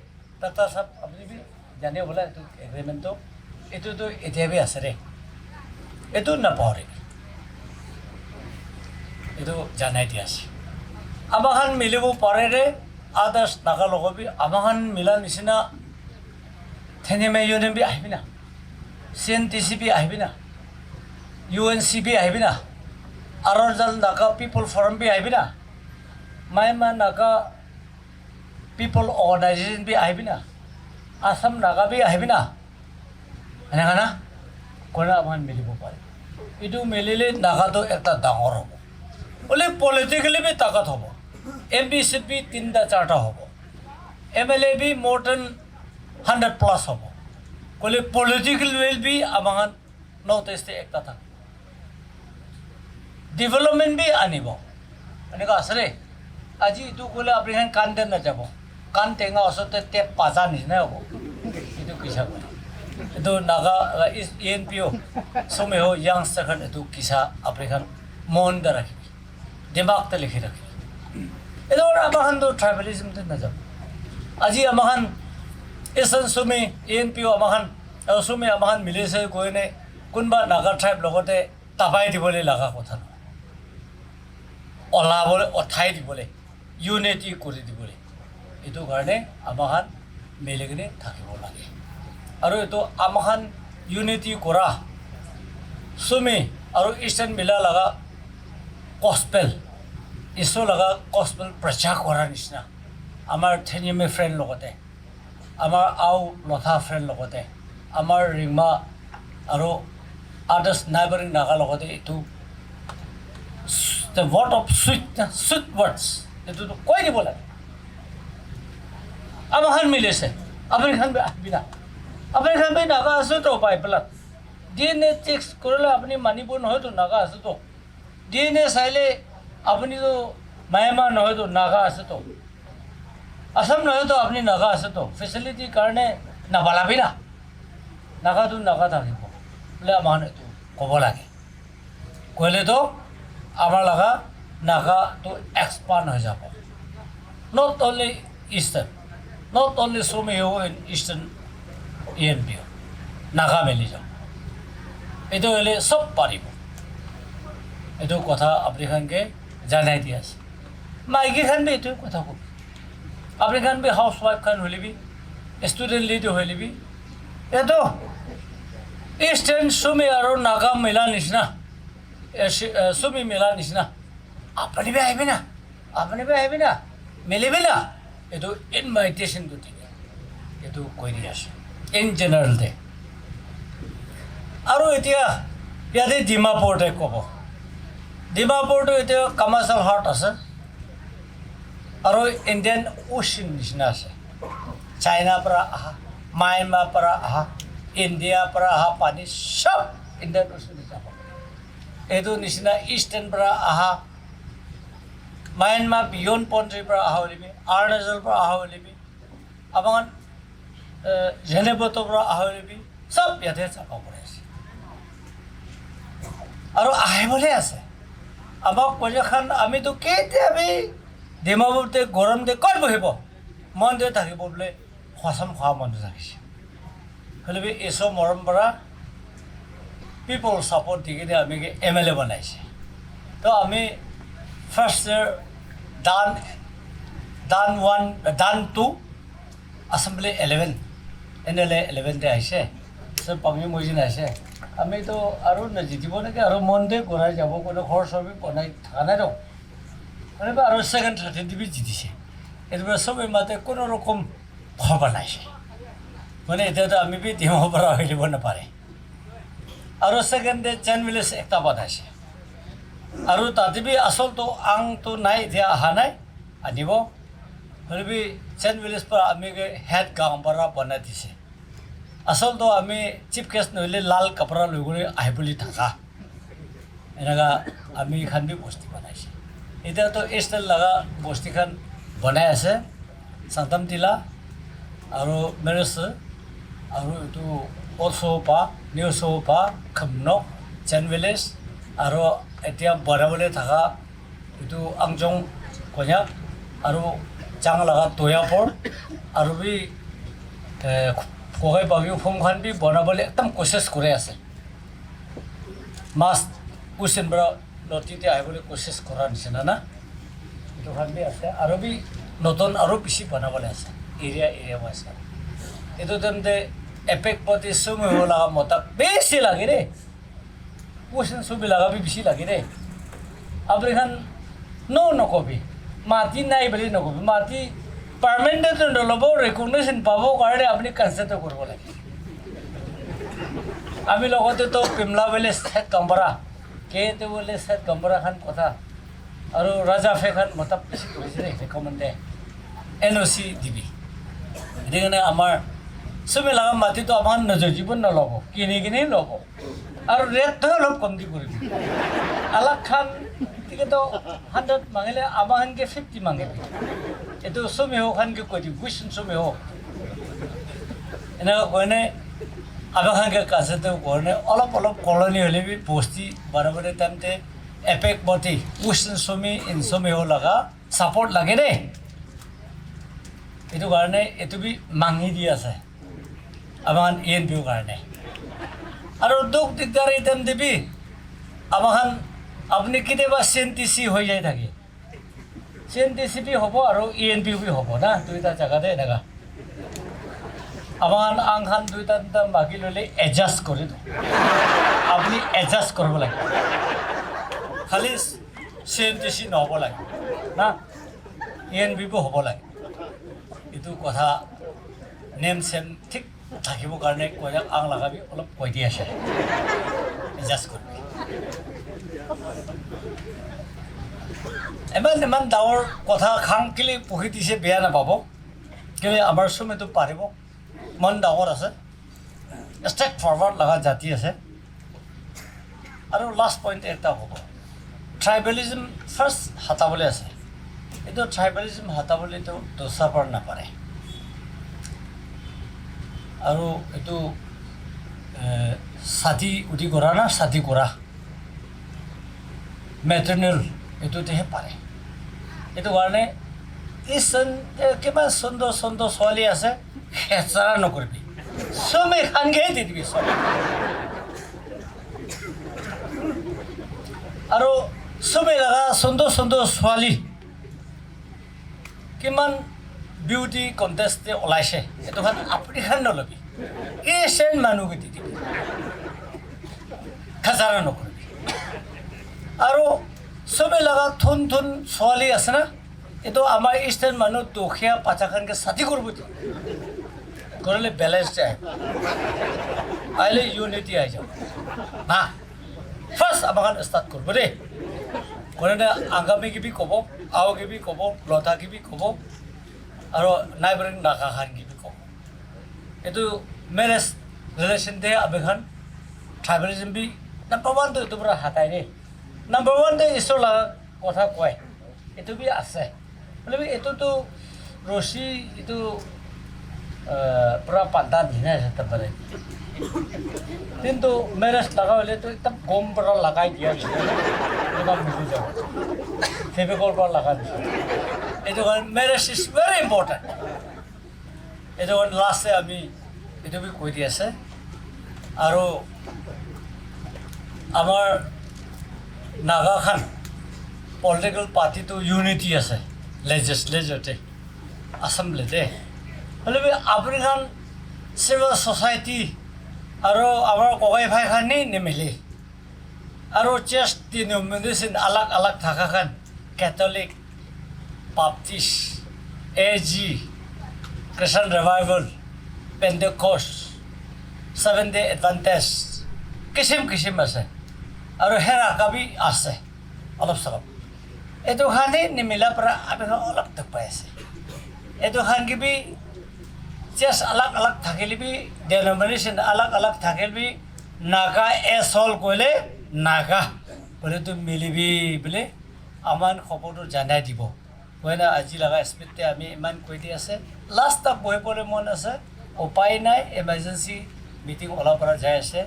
তাত চব আপুনি জানে বোলে এইটো এগ্ৰিমেণ্টটো এইটোতো এতিয়া বি আছে দেই এইটো নাপাহৰি এইটো জানাই দিয়া আছে আমাখান মিলিব পাৰেৰে আদাৰ্ছ নাগা লগত বি আমাখান মিলা নিচিনা থেনিমে ইউনিয়ন বি আহিবি না CNTC বি আহিবি না UNC বি আহিবি না আৰজাল নাগা পিপল ফৰাম বি আহিবি না মাইমা নাগা পিপল অৰ্গেনাইজেশ্যন বি আহিবি না আসাম নাগা বি আহিবি না এনেকা না কোনে আমাক মিলিব পাৰে এইটো মিলিলে নাগাটো এটা ডাঙৰ হ'ব বোলে পলিটিকেলি বি তাকত হ'ব MBC বি 3-4টা হ'ব MLA বি মোৰ দেন 100+ হ'ব ক'লে পলিটিকেল ৱেল বি আমাক নৰ্থ ইষ্টে একটা থাকে ডেভেলপমেণ্ট বি আনিব এনেকুৱা আছে দেই আজি এইটো ক'লে আপুনি কাণ দে নাযাব কাণ টেঙা ওচৰতে টেপ পাজা নিচিনাই হ'ব এইটো কিছা ক'লে এইটো নাগা ENPO সুমিহো ইয়াংষ্টাৰখন এইটো কিছা আপুনি মন দে ৰাখিবি দিমাগতে লিখি ৰাখিবি এইটো আমাখানটো ট্ৰাইবেলিজমতে নাযাব আজি আমাখান ইষ্টাৰ্ণ সুমি ENPO আমাখান সুমি আমাখান মিলিছে গৈনে কোনোবা নাগা ট্ৰাইব লগতে তাপাই দিবলৈ লগা কথা নহয় ওলাবলৈ উঠাই দিবলৈ ইউনিটি কৰি দিবলৈ এইটো কাৰণে আমাখান মিলি কিনে থাকিব লাগে আৰু এইটো আমাখান ইউনিটি কৰা সুমি আৰু ইষ্টাৰ্ণ মিলা লগা গছপেল ঈশ্বৰ লগা গছপেল প্ৰচাৰ কৰাৰ নিচিনা আমাৰ থেনিমে ফ্ৰেণ্ড লগতে আমাৰ আও লথা ফ্ৰেণ্ড লগতে আমাৰ ৰিমা আৰু আদাৰ্ছ নাইবাৰিং নাগা লগতে এইটো the word of sweet words এইটোতো কৈ দিব লাগে আমাখান মিলিছে আপুনি খান আহিবি না আপুনি খান বি নাগা আছোতো পাই পেলাই DNA চেক কৰিলে আপুনি মানিব নহয়তো নাগা আছোতো DNA চাইলে আপুনিতো মায়ামা নহয়তো নাগা আছেতো আসাম নহয়তো আপুনি নাগা আছেতো ফেচিলিটিৰ কাৰণে নাপালাবি না নাগাটো নাগা থাকিব বোলে আমাৰ এইটো ক'ব লাগে ক'লেতো আমাৰ লগা নাগাটো এক্সপাণ্ড হৈ যাব not only eastern not only Sumi Hoho in Eastern ENPUD Naga মেলি যাওঁ এইটো হ'লে চব পাৰিব এইটো কথা আপুনিখানকে জানাই দি আছে মাইকীখান বি এইটো কথা ক'ব আপুনিখান বি হাউচ ৱাইফখান হ'লিবি ষ্টুডেণ্ট লিড হ'লিবি এইটো ইষ্টাৰ্ণ Sumi আৰু নাগা মিলা নিচিনা Sumi মিলা নিচিনা আপুনি বি আহিবি না মিলিবি না এইটো ইনভাইটেশ্যনটো দিব এইটো কৈ দি আছে ইন জেনেৰেলতে আৰু এতিয়া ইয়াতে ডিমাপুৰতে ক'ব ডিমাপুৰটো এতিয়া কমাৰ্চিয়েল হাৰ্ট আছে আৰু ইণ্ডিয়ান অ'চিয়ান নিচিনা আছে চাইনাৰ পৰা অহা মায়ানমাৰ পৰা অহা ইণ্ডিয়াৰ পৰা অহা পানী চব ইণ্ডিয়ান অ'চিয়ান যাব এইটো নিচিনা ইষ্টাৰ্ণ পৰা অহা মায়ানমাৰ বিয়ণ্ড পণ্ট্ৰিৰ পৰা অহা হ'লিবি অৰুণাচলৰ পৰা অহা হ'লিবি আমাৰ জেনেপতৰ পৰা অহা হ'লিবি চব ইয়াতে চাফা কৰি আছে আৰু আহিবলৈ আছে আমাক পইচাখান আমিতো কেতিয়াবি ডিমাপুৰতে গৰমতে ক'ত বহিব মনতে থাকিব বোলে সচম খোৱা মনটো থাকিছে হ'লেবি এইচব মৰম পৰা পিপল ছাপৰ্ট দি কিনে আমি MLA বনাইছে তো আমি ফাৰ্ষ্ট ইয়াৰ দান 2 এছেম্বলি 11 NLA 11তে আহিছে চব পামি মজিন আহিছে আমিতো আৰু জিতিব নেকি আৰু মনতে ঘূৰাই যাব কোনো ঘৰ চবি বনাই থকা নাই দিয়ক মানে আৰু ছেকেণ্ড থাৰ্ড দিবি জিতিছে এইটো চবেই মাতে কোনো ৰকম ঘৰ বনাইছে মানে এতিয়াতো আমি বি ডিমাপুৰ পৰা আহিব নাপাৰে আৰু ছেকেণ্ডে চেইণ্ট ভিলেজ একটা বনাইছে আৰু তাতে বি আচলটো আংটো নাই এতিয়া অহা নাই আনিব হ'লে বি চেইণ্ট ভিলেজ পৰা আমি হেড গাঁও পৰা বনাই দিছে আচলটো আমি চিফ গেষ্ট নহ'লে লাল কাপোৰা লৈ গ'লে আহি বুলি থাকা এনেকুৱা আমি এইখান বি বস্তি বনাইছে এতিয়াতো ষ্টাইল লগা বস্তিখান বনাই আছে চান্তাম টিলা আৰু মেৰেজ আৰু এইটো অ'চৌপা নিউ চৌপা খমনক চেইণ্ট ভিলেজ আৰু এতিয়া বনাবলৈ থকা এইটো আংজং কন্যাক আৰু চাং লগা তয়াপৰ আৰু বি ককাই বাগিও ফোনখন বি বনাবলৈ একদম কোচিছ কৰি আছে মাছ কুৱেশ্যন পৰা নদীতে আহিবলৈ কোচিছ কৰাৰ নিচিনা না এইটোখন বি আছে আৰু বি নতুন আৰু বেছি বনাবলৈ আছে এৰিয়া ৱাইজ এইটো তেন্তে এপেক প্ৰতি Sumi Hoho লগা মতা বেছি লাগে দেই কুৱেশ্যন ছবি লগা বি বেছি লাগে দেই আপুনিখান নকবি মাটি নাই বুলি নকবি মাটি পাৰ্মানেণ্ট নল'ব ৰেকগনাইশ্যন পাবৰ কাৰণে আপুনি কনচেপ্ট কৰিব লাগে আমি লগতেতো পিমলা ভিলেজ হেড গাম্বৰা কেতে বোলে হেড গাম্বৰাখান কথা আৰু ৰাজাফেখান মতা বেছি কৰিছে দেই ৰেকমেণ্ডে NOC দিবি সেইকাৰণে আমাৰ Sumi লগা মাটিটো আমাৰ নিজৰ জীৱন নল'ব কিনি ল'ব আৰু ৰেটটো অলপ কমতি কৰিবি আলাক খান টিকেতো 100 মাঙিলে আমাৰখানকে 50 মাঙিবি এইটো Sumi Hoho খানকে কৈ দিবি কুৱেশ্যন Sumi Hoho এনেকুৱা কয়নে আমাৰখানকে কাছেতো কয়নে অলপ কলনি হ'লে বি বস্তি বনাবলৈ তেন্তে এপেক বটি কুৱেশ্যন Sumi Hoho লগা ছাপৰ্ট লাগে দেই এইটো কাৰণে এইটো বি মাঙি দি আছে আমাৰ ENPUD কাৰণে আৰু দুখ দিগদাৰ ইতেম দিবি আমাৰখান আপুনি কেতিয়াবা CNTC হৈ যায় থাকে CNTC বি হ'ব আৰু ENPUD বি হ'ব না দুইটা জেগাতে এনেকুৱা আমাৰ আংখান দুইটা বাকী ল'লে এডজাষ্ট কৰি দিওঁ আপুনি এডজাষ্ট কৰিব লাগে খালি CNTC নহ'ব লাগে না ENPUD হ'ব লাগে এইটো কথা নেম চেম ঠিক থাকিবৰ কাৰণে কৈ আং লগাবি অলপ কৈ দি আছে এডজাষ্ট কৰিবি ইমান ডাঙৰ কথা খাংকিলি পঢ়ি দিছে বেয়া নাপাব কিন্তু আমাৰ Sumiটো পাৰিব মন ডাঙৰ আছে ষ্ট্ৰেট ফৰৱাৰ্ড লগা জাতি আছে আৰু লাষ্ট পইণ্ট এটা হ'ব ট্ৰাইবেলিজম ফাৰ্ষ্ট হাতাবলৈ আছে এইটো ট্ৰাইবেলিজম হটাবলৈতো দোষাপৰ নাপাৰে আৰু এইটো ছাতি উঠি কৰা না ছাতি কৰা মেটাৰনেল এইটোতেহে পাৰে এইটো কাৰণে কিবা সুন্দৰ সুন্দৰ ছোৱালী আছে হেঁচৰা নকৰিবি চবে খানগেই দি দিবি চব আৰু চবে লগা সুন্দৰ সুন্দৰ ছোৱালী কিমান বিউটি কণ্টেষ্টে ওলাইছে এইটো খান আপুনি খান নল'বি এছিয়ান মানুহকে দি দিবি হেঁচৰা নকৰিবি আৰু চবে লগা থুন থুন ছোৱালী আছে না এইটো আমাৰ ইষ্টাৰ্ণ মানুহ দুখীয়া পাচাখানকে ছাতি কৰিব দিয়ে কৰিলে বেলেঞ্চ যায় আহিলে ইউনিটি আহি যাব না ফাৰ্ষ্ট আমাক ষ্টাৰ্ট কৰিব দেই কৰিলে আগামী কিবি ক'ব আও কিবি ক'ব লতা কিবি ক'ব আৰু নাইবাৰিং নাগা খান কিবি ক'ব এইটো মেৰেজ ৰিলেশ্যন দিয়ে আবেখান ট্ৰাইবেলিজম বি নাম্বাৰ ওৱানটো এইটো পৰা হাতাই দেই নাম্বাৰ ওৱানতে ঈশ্বৰ লগা কথা কয় এইটো বি আছে বোলে এইটোতো ৰছী এইটো পুৰা পাতা ধিনাই আছে পাৰে কিন্তু মেৰেজ লগা হ'লেতো একদম গম পৰা লগাই দিয়া কিবা মিলি যাব ফেব্ৰিকৰ পৰা লগাই দিছে এইটো কাৰণে মেৰেজ ইজ ভেৰি ইম্পৰ্টেণ্ট এইটো কাৰণে লাষ্টে আমি এইটো বি কৈ দি আছে আৰু আমাৰ নাগাখান পলিটিকেল পাৰ্টিটো ইউনিটি আছে লেজিসলেটৰতে আছেম্বলিতে হ'লে আপুনি খান চিভিল ছ'চাইটি আৰু আমাৰ ককাই ভাই খানি নিমিলে আৰু জাষ্ট ডিনমিনেশ্যন আলাগ আলাগ থকা খান কেথলিক বাপটিষ্ট AG খ্ৰীষ্টান ৰিভাইভেল পেণ্টেকষ্ট ছেভেন ডে এডভান্টেজ কিচিম কিচিম আছে আৰু হেৰাকাবি আছে অলপ চলপ এইটো খানি নিমিলাৰ পৰা আমি অলপ দুখ পাই আছে এইটো খান কিবি জাষ্ট আলাগ আলাগ থাকিলেবি ডেনমিনেশ্যন আলাগ আলাগ থাকিলেবি নাগা এছ হ'ল ক'লে নাগা বোলেতো মিলিবি বোলে আমাৰ খবৰটো জানাই দিব হয় না আজি লগা স্পীডতে আমি ইমান কৈ দি আছে লাষ্ট তাক বহিবলৈ মন আছে উপায় নাই এমাৰ্জেঞ্চি মিটিং ওলাব পৰা যাই আছে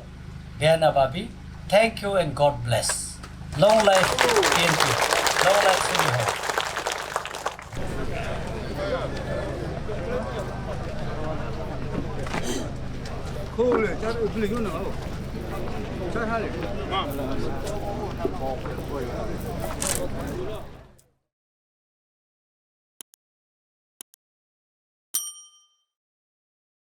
বেয়া নাভাবি thank you and god bless long life ENPUD long life Sumi Hoho Cool, chắc là lịch luôn nào? Chắc hai lịch.